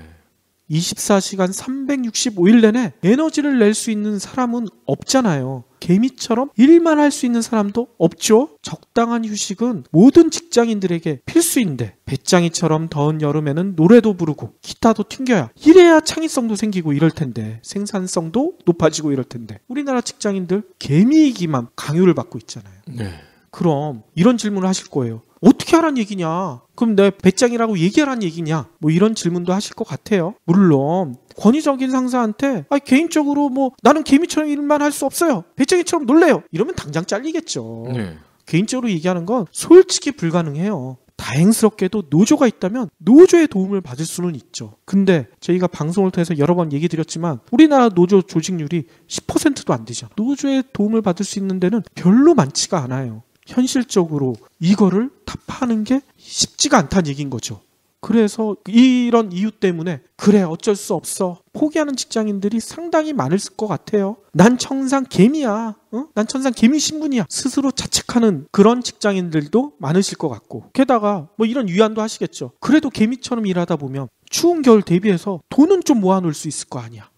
24시간 365일 내내 에너지를 낼 수 있는 사람은 없잖아요. 개미처럼 일만 할 수 있는 사람도 없죠. 적당한 휴식은 모든 직장인들에게 필수인데 배짱이처럼 더운 여름에는 노래도 부르고 기타도 튕겨야 이래야 창의성도 생기고 이럴 텐데 생산성도 높아지고 이럴 텐데 우리나라 직장인들 개미이기만 강요를 받고 있잖아요. 네. 그럼 이런 질문을 하실 거예요. 어떻게 하란 얘기냐? 그럼 내 배짱이라고 얘기하란 얘기냐? 이런 질문도 하실 것 같아요. 물론 권위적인 상사한테 개인적으로 나는 개미처럼 일만 할 수 없어요. 배짱이처럼 놀래요. 이러면 당장 잘리겠죠. 네. 개인적으로 얘기하는 건 솔직히 불가능해요. 다행스럽게도 노조가 있다면 노조의 도움을 받을 수는 있죠. 근데 저희가 방송을 통해서 여러 번 얘기 드렸지만 우리나라 노조 조직률이 10%도 안 되죠. 노조의 도움을 받을 수 있는 데는 별로 많지가 않아요. 현실적으로 이거를 타파하는 게 쉽지가 않다는 얘기인 거죠. 그래서 이런 이유 때문에 그래 어쩔 수 없어 포기하는 직장인들이 상당히 많을 것 같아요. 난 천상 개미야. 난 천상 개미 신분이야. 스스로 자책하는 그런 직장인들도 많으실 것 같고 게다가 이런 위안도 하시겠죠. 그래도 개미처럼 일하다 보면 추운 겨울 대비해서 돈은 좀 모아놓을 수 있을 거 아니야.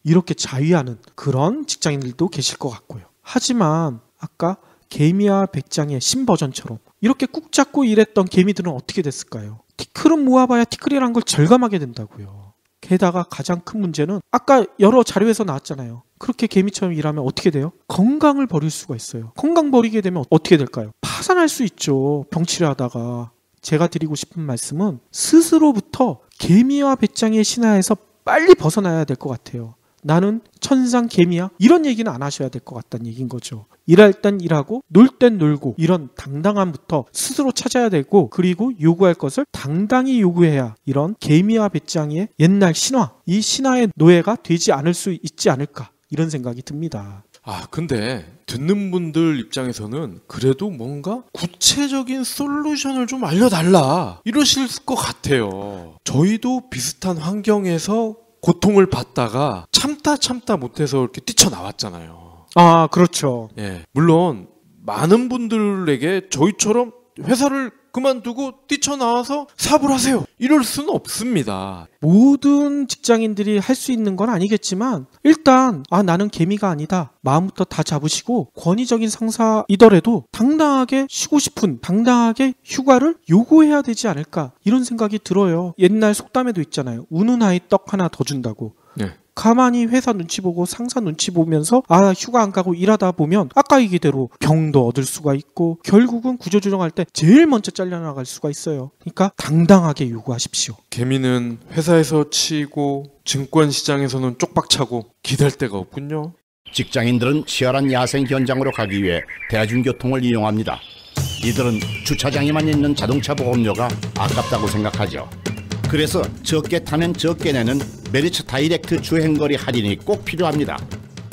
이렇게 자위하는 그런 직장인들도 계실 것 같고요. 하지만 아까 개미와 백장의 신버전처럼 이렇게 꾹 잡고 일했던 개미들은 어떻게 됐을까요? 티끌은 모아봐야 티끌이란 걸 절감하게 된다고요. 게다가 가장 큰 문제는 아까 여러 자료에서 나왔잖아요. 그렇게 개미처럼 일하면 어떻게 돼요? 건강을 버릴 수가 있어요. 건강 버리게 되면 어떻게 될까요? 파산할 수 있죠. 병치료하다가. 제가 드리고 싶은 말씀은 스스로부터 개미와 배짱의 신화에서 빨리 벗어나야 될 것 같아요. 나는 천상 개미야? 이런 얘기는 안 하셔야 될 것 같다는 얘기인 거죠. 일할 땐 일하고 놀 땐 놀고 이런 당당함부터 스스로 찾아야 되고 그리고 요구할 것을 당당히 요구해야 이런 개미와 배짱이의 옛날 신화, 이 신화의 노예가 되지 않을 수 있지 않을까 이런 생각이 듭니다. 근데 듣는 분들 입장에서는 그래도 뭔가 구체적인 솔루션을 좀 알려달라 이러실 것 같아요. 저희도 비슷한 환경에서 고통을 받다가 참다 못해서 이렇게 뛰쳐나왔잖아요. 그렇죠. 예, 물론 많은 분들에게 저희처럼 회사를 그만두고 뛰쳐나와서 사업을 하세요 이럴 수는 없습니다. 모든 직장인들이 할 수 있는 건 아니겠지만 일단 나는 개미가 아니다. 마음부터 다 잡으시고 권위적인 상사이더라도 당당하게 쉬고 싶은 당당하게 휴가를 요구해야 되지 않을까 이런 생각이 들어요. 옛날 속담에도 있잖아요. 우는 아이 떡 하나 더 준다고. 네. 가만히 회사 눈치 보고 상사 눈치 보면서 휴가 안 가고 일하다 보면 아까 얘기대로 병도 얻을 수가 있고 결국은 구조조정할 때 제일 먼저 잘려나갈 수가 있어요. 그러니까 당당하게 요구하십시오. 개미는 회사에서 치이고 증권시장에서는 쪽박차고 기댈 데가 없군요. 직장인들은 치열한 야생 현장으로 가기 위해 대중교통을 이용합니다. 이들은 주차장에만 있는 자동차 보험료가 아깝다고 생각하죠. 그래서 적게 타면 적게 내는 메리츠 다이렉트 주행거리 할인이 꼭 필요합니다.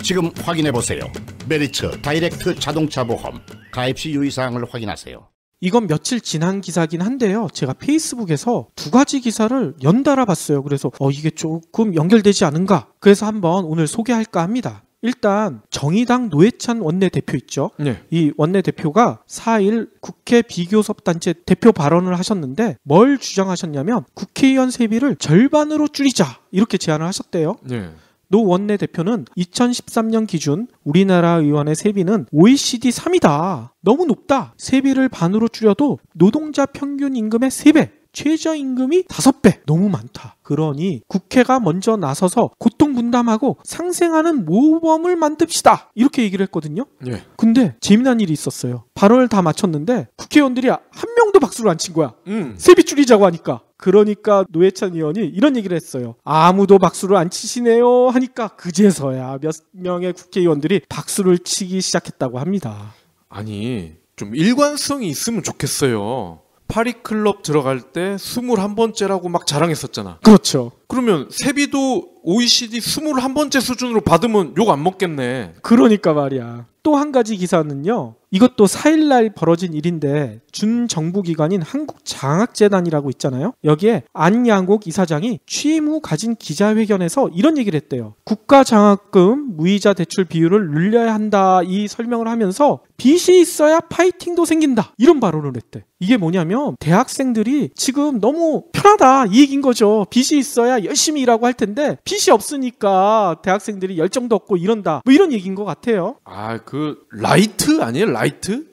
지금 확인해보세요. 메리츠 다이렉트 자동차 보험. 가입 시 유의사항을 확인하세요. 이건 며칠 지난 기사긴 한데요. 제가 페이스북에서 두 가지 기사를 연달아 봤어요. 그래서 이게 조금 연결되지 않은가? 그래서 한번 오늘 소개할까 합니다. 일단 정의당 노회찬 원내대표 있죠. 네. 이 원내대표가 4일 국회 비교섭단체 대표 발언을 하셨는데 뭘 주장하셨냐면 국회의원 세비를 절반으로 줄이자 이렇게 제안을 하셨대요. 네. 노 원내대표는 2013년 기준 우리나라 의원의 세비는 OECD 3위다. 너무 높다. 세비를 반으로 줄여도 노동자 평균 임금의 3배. 최저임금이 5배. 너무 많다. 그러니 국회가 먼저 나서서 고통 분담하고 상생하는 모범을 만듭시다. 이렇게 얘기를 했거든요. 예. 근데 재미난 일이 있었어요. 발언을 다 마쳤는데 국회의원들이 한 명도 박수를 안 친 거야. 음. 세비 줄이자고 하니까. 그러니까 노회찬 의원이 이런 얘기를 했어요. 아무도 박수를 안 치시네요 하니까 그제서야 몇 명의 국회의원들이 박수를 치기 시작했다고 합니다. 아니, 좀 일관성이 있으면 좋겠어요. 파리클럽 들어갈 때 21번째라고 막 자랑했었잖아. 그렇죠. 그러면 세비도 OECD 21번째 수준으로 받으면 욕 안 먹겠네. 그러니까 말이야. 또 한 가지 기사는요. 이것도 4일날 벌어진 일인데 준정부기관인 한국장학재단이라고 있잖아요. 여기에 안양옥 이사장이 취임 후 가진 기자회견에서 이런 얘기를 했대요. 국가장학금 무이자 대출 비율을 늘려야 한다 이 설명을 하면서 빚이 있어야 파이팅도 생긴다 이런 발언을 했대. 이게 뭐냐면 대학생들이 지금 너무 편하다 이 얘기인 거죠. 빚이 있어야 열심히 일하고 할 텐데 빚이 없으니까 대학생들이 열정도 없고 이런다 뭐 이런 얘기인 것 같아요. 아, 그 라이트 아니에요? 라이트?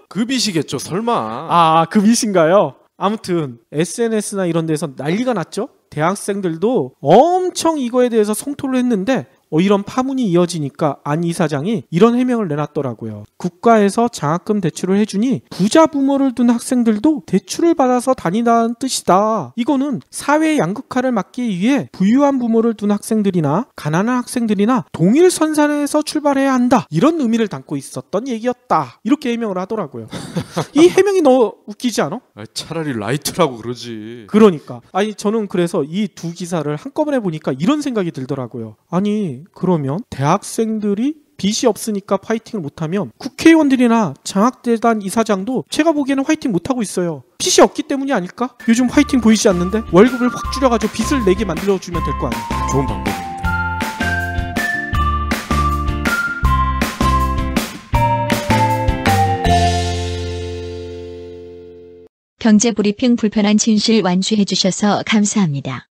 그 빚이겠죠 설마. 그 빚인가요? 아무튼 SNS나 이런 데서 난리가 났죠. 대학생들도 엄청 이거에 대해서 성토를 했는데 이런 파문이 이어지니까 안 이사장이 이런 해명을 내놨더라고요. 국가에서 장학금 대출을 해주니 부자 부모를 둔 학생들도 대출을 받아서 다닌다는 뜻이다. 이거는 사회 양극화를 막기 위해 부유한 부모를 둔 학생들이나 가난한 학생들이나 동일 선상에서 출발해야 한다. 이런 의미를 담고 있었던 얘기였다. 이렇게 해명을 하더라고요. 이 해명이 너무 웃기지 않아? 차라리 라이트라고 그러지. 그러니까. 아니 저는 그래서 이 두 기사를 한꺼번에 보니까 이런 생각이 들더라고요. 아니 그러면 대학생들이 빚이 없으니까 파이팅을 못하면 국회의원들이나 장학재단 이사장도 제가 보기에는 화이팅 못하고 있어요. 빚이 없기 때문이 아닐까? 요즘 화이팅 보이지 않는데 월급을 확 줄여가지고 빚을 내게 만들어주면 될 거 아니에요. 좋은 방법입니다. 경제브리핑 불편한 진실 완주해주셔서 감사합니다.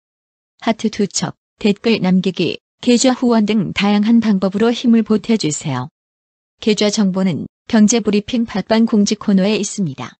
하트 2첩, 댓글 남기기, 계좌 후원 등 다양한 방법으로 힘을 보태주세요. 계좌 정보는 경제브리핑 팟빵 공지 코너에 있습니다.